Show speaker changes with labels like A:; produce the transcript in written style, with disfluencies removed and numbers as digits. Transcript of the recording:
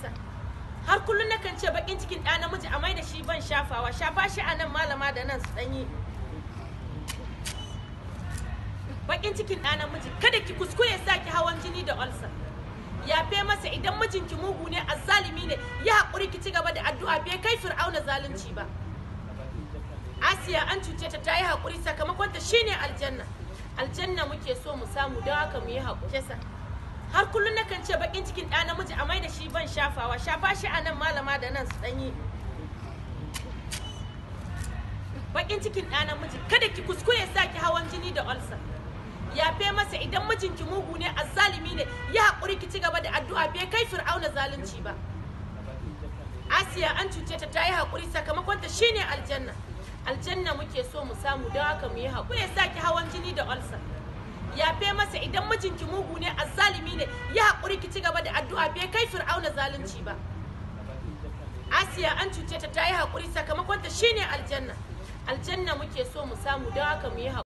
A: kisa. Har kullum nakan ce bakin cikin ɗa namiji a mai da shi ban shafawa, shafa shi a nan malama da nan su ɗanyi. Bakin cikin ɗa namiji, kada ki kuskure sa ki hawan jini da ulcer. Yafe masa idan mijinki mugu ne, azzalimi ne, ya haƙuri ki ci gaba da addu'a, bai kai Fir'auna zalunci ba. Asiya an cuce ta, ta yi haƙuri, sakamakonta shine aljanna. Aljanna muke so mu samu, don haka mu yi haƙuri. Har kullum nakan ce bakin cikin ɗa namiji a mai da shi ban shafawa, shafa shi a nan malama da nan su ɗanyi. Bakin cikin ɗa namiji, kada ki kuskure sa ki hawan jini da ulcer. Yafe masa idan mijinki mugu ne, azzalimi ne, ya haƙuri ki ci gaba da addu'a, bai kai Fir'auna zalunci ba. Asiya an cuce ta, ta yi haƙuri, sakamakonta shine aljanna. Aljanna muke so mu samu, don haka mu yi haƙuri. Ya sa ki hawan jini da ulcer. Yafe masa idan mijinki mugu ne, azzalimi ne, ya haƙuri ki ci gaba da addu'a, bai kai Fir'auna zalunci ba. Asiya an cuce ta, ta yi haƙuri, sakamakonta shine aljanna. Aljanna muke so mu samu, don haka mu yi haƙuri.